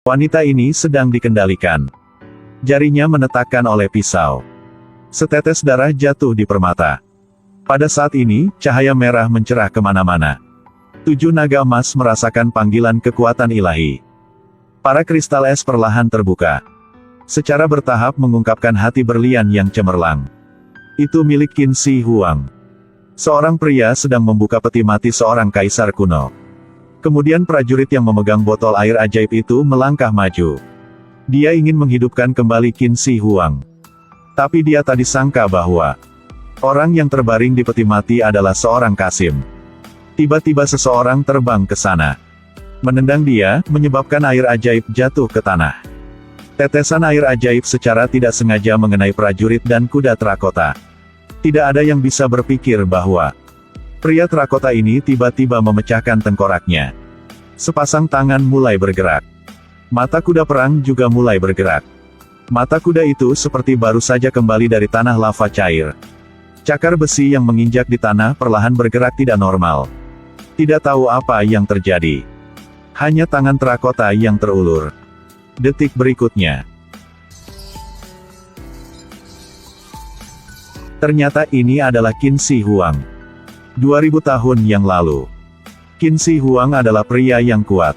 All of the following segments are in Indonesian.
Wanita ini sedang dikendalikan. Jarinya menetakkan oleh pisau. Setetes darah jatuh di permata. Pada saat ini, cahaya merah mencerah kemana-mana. 7 naga emas merasakan panggilan kekuatan ilahi. Para kristal es perlahan terbuka. Secara bertahap mengungkapkan hati berlian yang cemerlang. Itu milik Qin Shi Huang. Seorang pria sedang membuka peti mati seorang kaisar kuno. Kemudian prajurit yang memegang botol air ajaib itu melangkah maju. Dia ingin menghidupkan kembali Qin Shi Huang. Tapi dia tak disangka bahwa orang yang terbaring di peti mati adalah seorang Kasim. Tiba-tiba seseorang terbang ke sana. Menendang dia, menyebabkan air ajaib jatuh ke tanah. Tetesan air ajaib secara tidak sengaja mengenai prajurit dan kuda terakota. Tidak ada yang bisa berpikir bahwa pria terakota ini tiba-tiba memecahkan tengkoraknya. Sepasang tangan mulai bergerak. Mata kuda perang juga mulai bergerak. Mata kuda itu seperti baru saja kembali dari tanah lava cair. Cakar besi yang menginjak di tanah perlahan bergerak tidak normal. Tidak tahu apa yang terjadi. Hanya tangan terakota yang terulur. Detik berikutnya. Ternyata ini adalah Qin Shi Huang. 2000 tahun yang lalu. Qin Shi Huang adalah pria yang kuat.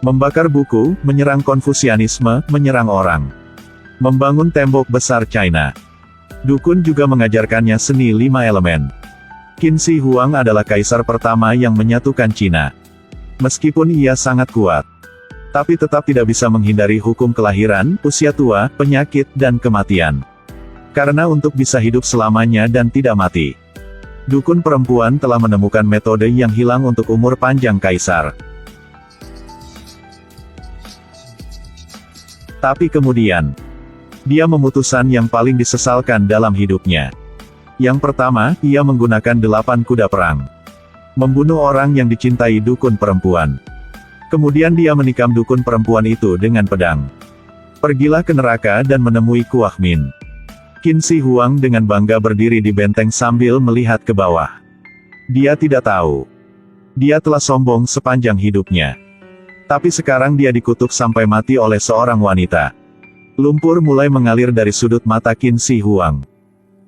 Membakar buku, menyerang Konfusianisme, menyerang orang. Membangun tembok besar China. Dukun juga mengajarkannya seni 5 elemen. Qin Shi Huang adalah kaisar pertama yang menyatukan Cina. Meskipun ia sangat kuat, tapi tetap tidak bisa menghindari hukum kelahiran, usia tua, penyakit, dan kematian. Karena untuk bisa hidup selamanya dan tidak mati, dukun perempuan telah menemukan metode yang hilang untuk umur panjang kaisar. Tapi kemudian, dia memutuskan yang paling disesalkan dalam hidupnya. Yang pertama, ia menggunakan 8 kuda perang. Membunuh orang yang dicintai dukun perempuan. Kemudian dia menikam dukun perempuan itu dengan pedang. Pergilah ke neraka dan menemui Kuah Min. Qin Shi Huang dengan bangga berdiri di benteng sambil melihat ke bawah. Dia tidak tahu. Dia telah sombong sepanjang hidupnya. Tapi sekarang dia dikutuk sampai mati oleh seorang wanita. Lumpur mulai mengalir dari sudut mata Qin Shi Huang.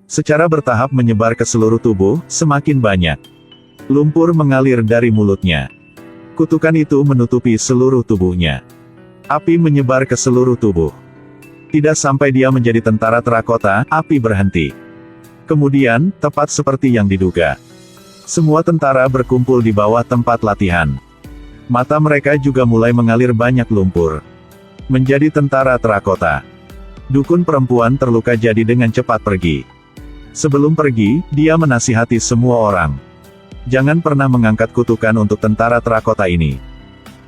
Secara bertahap menyebar ke seluruh tubuh, semakin banyak. Lumpur mengalir dari mulutnya. Kutukan itu menutupi seluruh tubuhnya. Api menyebar ke seluruh tubuh. Tidak sampai dia menjadi tentara terakota, api berhenti. Kemudian, tepat seperti yang diduga, semua tentara berkumpul di bawah tempat latihan. Mata mereka juga mulai mengalir banyak lumpur. Menjadi tentara terakota. Dukun perempuan terluka jadi dengan cepat pergi. Sebelum pergi, dia menasihati semua orang. Jangan pernah mengangkat kutukan untuk tentara terakota ini.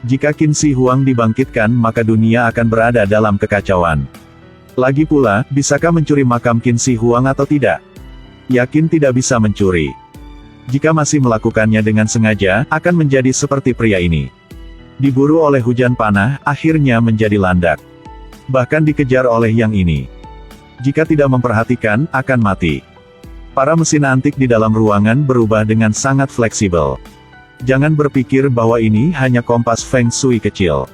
Jika Qin Shi Huang dibangkitkan maka dunia akan berada dalam kekacauan. Lagi pula, bisakah mencuri makam Qin Shi Huang atau tidak? Yakin tidak bisa mencuri. Jika masih melakukannya dengan sengaja, akan menjadi seperti pria ini. Diburu oleh hujan panah, akhirnya menjadi landak. Bahkan dikejar oleh yang ini. Jika tidak memperhatikan, akan mati. Para mesin antik di dalam ruangan berubah dengan sangat fleksibel. Jangan berpikir bahwa ini hanya kompas Feng Shui kecil.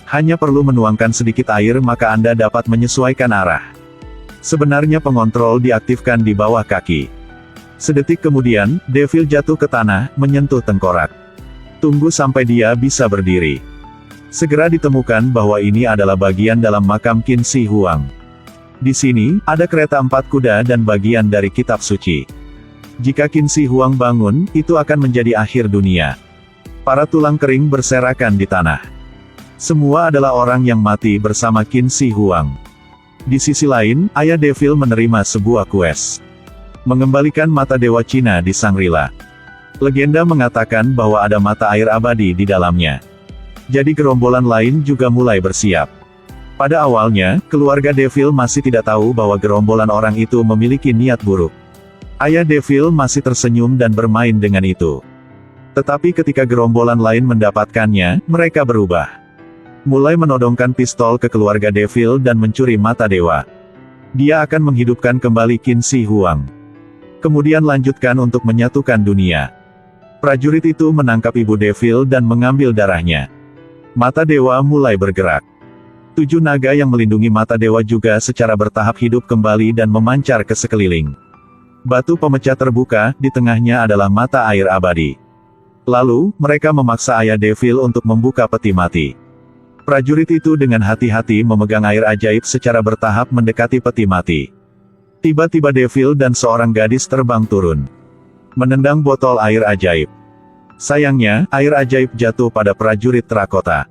Hanya perlu menuangkan sedikit air maka Anda dapat menyesuaikan arah. Sebenarnya pengontrol diaktifkan di bawah kaki. Sedetik kemudian, Devil jatuh ke tanah, menyentuh tengkorak. Tunggu sampai dia bisa berdiri. Segera ditemukan bahwa ini adalah bagian dalam makam Qin Shi Huang. Di sini, ada kereta 4 kuda dan bagian dari kitab suci. Jika Qin Shi Huang bangun, itu akan menjadi akhir dunia. Para tulang kering berserakan di tanah. Semua adalah orang yang mati bersama Qin Shi Huang. Di sisi lain, ayah Devil menerima sebuah kues. Mengembalikan mata Dewa Cina di Shangri-La. Legenda mengatakan bahwa ada mata air abadi di dalamnya. Jadi gerombolan lain juga mulai bersiap. Pada awalnya, keluarga Devil masih tidak tahu bahwa gerombolan orang itu memiliki niat buruk. Ayah Devil masih tersenyum dan bermain dengan itu. Tetapi ketika gerombolan lain mendapatkannya, mereka berubah. Mulai menodongkan pistol ke keluarga Devil dan mencuri mata dewa. Dia akan menghidupkan kembali Qin Shi Huang. Kemudian lanjutkan untuk menyatukan dunia. Prajurit itu menangkap ibu Devil dan mengambil darahnya. Mata dewa mulai bergerak. 7 naga yang melindungi mata dewa juga secara bertahap hidup kembali dan memancar ke sekeliling. Batu pemecah terbuka, di tengahnya adalah mata air abadi. Lalu, mereka memaksa Ayah Devil untuk membuka peti mati. Prajurit itu dengan hati-hati memegang air ajaib secara bertahap mendekati peti mati. Tiba-tiba Devil dan seorang gadis terbang turun, menendang botol air ajaib. Sayangnya, air ajaib jatuh pada prajurit terakota.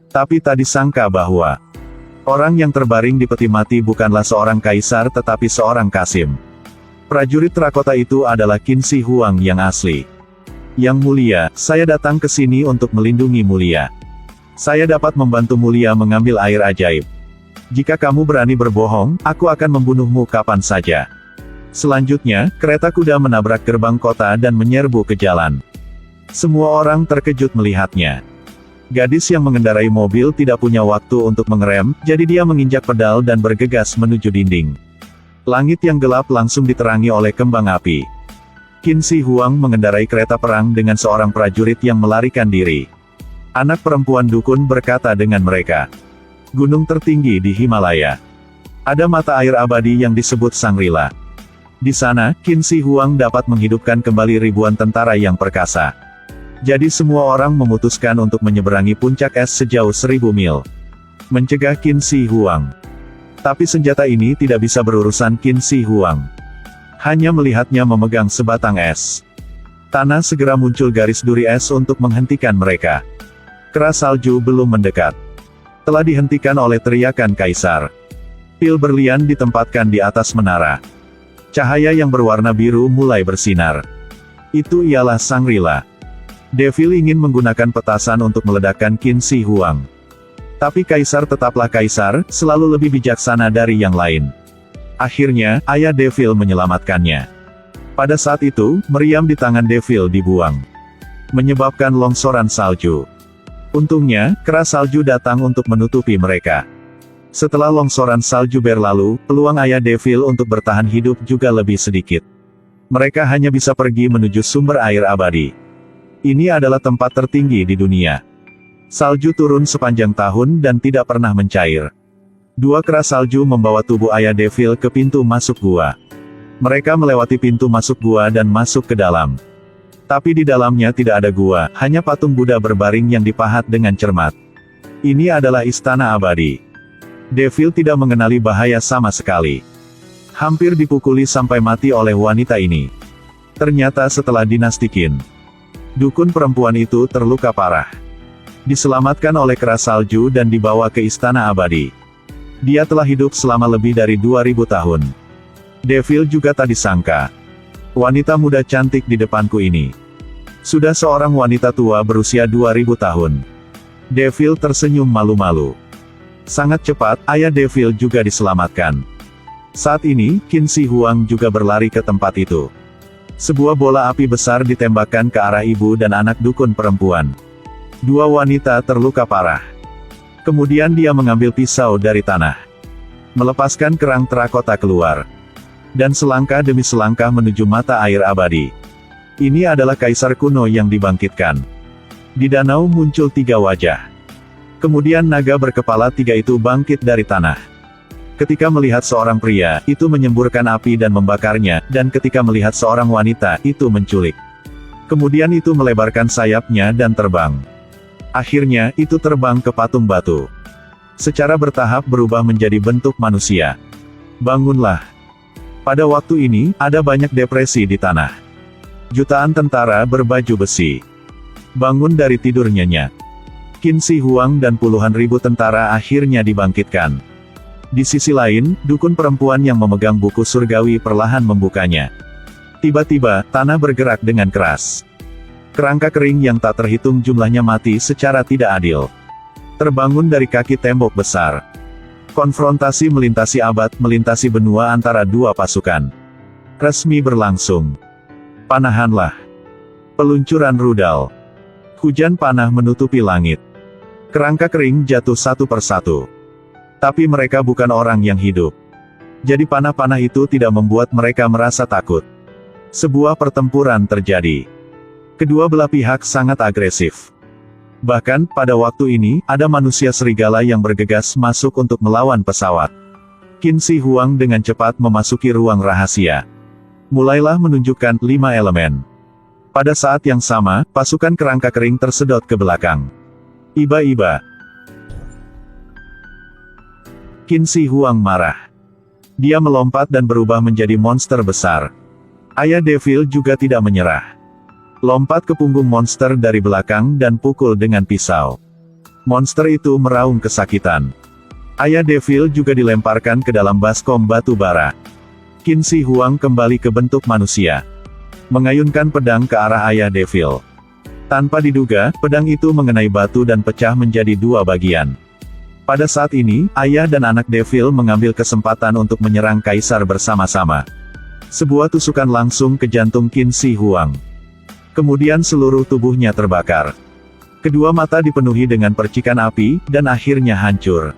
Tapi tak disangka bahwa orang yang terbaring di peti mati bukanlah seorang kaisar tetapi seorang kasim. Prajurit terakota itu adalah Qin Shi Huang yang asli. Yang mulia, saya datang ke sini untuk melindungi mulia. Saya dapat membantu mulia mengambil air ajaib. Jika kamu berani berbohong, aku akan membunuhmu kapan saja. Selanjutnya, kereta kuda menabrak gerbang kota dan menyerbu ke jalan. Semua orang terkejut melihatnya. Gadis yang mengendarai mobil tidak punya waktu untuk mengerem, jadi dia menginjak pedal dan bergegas menuju dinding. Langit yang gelap langsung diterangi oleh kembang api. Qin Shi Huang mengendarai kereta perang dengan seorang prajurit yang melarikan diri. Anak perempuan dukun berkata dengan mereka, "Gunung tertinggi di Himalaya. Ada mata air abadi yang disebut Shangri-La. Di sana, Qin Shi Huang dapat menghidupkan kembali ribuan tentara yang perkasa. Jadi semua orang memutuskan untuk menyeberangi puncak es sejauh 1000 mil. Mencegah Qin Shi Huang. Tapi senjata ini tidak bisa berurusan Qin Shi Huang. Hanya melihatnya memegang sebatang es. Tanah segera muncul garis duri es untuk menghentikan mereka. Keras salju belum mendekat. Telah dihentikan oleh teriakan kaisar. Pil berlian ditempatkan di atas menara. Cahaya yang berwarna biru mulai bersinar. Itu ialah Shangri-La. Devil ingin menggunakan petasan untuk meledakkan Qin Shi Huang. Tapi kaisar tetaplah kaisar, selalu lebih bijaksana dari yang lain. Akhirnya, Ayah Devil menyelamatkannya. Pada saat itu, meriam di tangan Devil dibuang, menyebabkan longsoran salju. Untungnya, keras salju datang untuk menutupi mereka. Setelah longsoran salju berlalu, peluang Ayah Devil untuk bertahan hidup juga lebih sedikit. Mereka hanya bisa pergi menuju sumber air abadi. Ini adalah tempat tertinggi di dunia. Salju turun sepanjang tahun dan tidak pernah mencair. 2 keras salju membawa tubuh Ayah Devil ke pintu masuk gua. Mereka melewati pintu masuk gua dan masuk ke dalam. Tapi di dalamnya tidak ada gua, hanya patung Buddha berbaring yang dipahat dengan cermat. Ini adalah istana abadi. Devil tidak mengenali bahaya sama sekali. Hampir dipukuli sampai mati oleh wanita ini. Ternyata setelah dinasti Qin, dukun perempuan itu terluka parah. Diselamatkan oleh keras salju dan dibawa ke istana abadi. Dia telah hidup selama lebih dari 2000 tahun. Devil juga tak disangka. Wanita muda cantik di depanku ini sudah seorang wanita tua berusia 2000 tahun. Devil tersenyum malu-malu. Sangat cepat, Ayah Devil juga diselamatkan. Saat ini, Qin Shi Huang juga berlari ke tempat itu. Sebuah bola api besar ditembakkan ke arah ibu dan anak dukun perempuan. 2 wanita terluka parah. Kemudian dia mengambil pisau dari tanah, melepaskan kerang terakota keluar, dan selangkah demi selangkah menuju mata air abadi. Ini adalah kaisar kuno yang dibangkitkan. Di danau muncul 3 wajah. Kemudian naga berkepala 3 itu bangkit dari tanah. Ketika melihat seorang pria, itu menyemburkan api dan membakarnya, dan ketika melihat seorang wanita, itu menculik. Kemudian itu melebarkan sayapnya dan terbang. Akhirnya, itu terbang ke patung batu. Secara bertahap berubah menjadi bentuk manusia. Bangunlah. Pada waktu ini, ada banyak depresi di tanah. Jutaan tentara berbaju besi bangun dari tidur nyenyak. Qin Shi Huang dan puluhan ribu tentara akhirnya dibangkitkan. Di sisi lain, dukun perempuan yang memegang buku surgawi perlahan membukanya. Tiba-tiba, tanah bergerak dengan keras. Kerangka kering yang tak terhitung jumlahnya mati secara tidak adil. Terbangun dari kaki tembok besar. Konfrontasi melintasi abad, melintasi benua antara 2 pasukan. Resmi berlangsung. Panahanlah. Peluncuran rudal. Hujan panah menutupi langit. Kerangka kering jatuh satu persatu. Tapi mereka bukan orang yang hidup. Jadi panah-panah itu tidak membuat mereka merasa takut. Sebuah pertempuran terjadi. Kedua belah pihak sangat agresif. Bahkan, pada waktu ini, ada manusia serigala yang bergegas masuk untuk melawan pesawat. Qin Shi Huang dengan cepat memasuki ruang rahasia. Mulailah menunjukkan 5 elemen. Pada saat yang sama, pasukan kerangka kering tersedot ke belakang. Iba-iba. Qin Shi Huang marah. Dia melompat dan berubah menjadi monster besar. Ayah Devil juga tidak menyerah. Lompat ke punggung monster dari belakang dan pukul dengan pisau. Monster itu meraung kesakitan. Ayah Devil juga dilemparkan ke dalam baskom batu bara. Qin Shi Huang kembali ke bentuk manusia. Mengayunkan pedang ke arah Ayah Devil. Tanpa diduga, pedang itu mengenai batu dan pecah menjadi 2 bagian. Pada saat ini, ayah dan anak Devil mengambil kesempatan untuk menyerang Kaisar bersama-sama. Sebuah tusukan langsung ke jantung Qin Shi Huang. Kemudian seluruh tubuhnya terbakar. Kedua mata dipenuhi dengan percikan api, dan akhirnya hancur.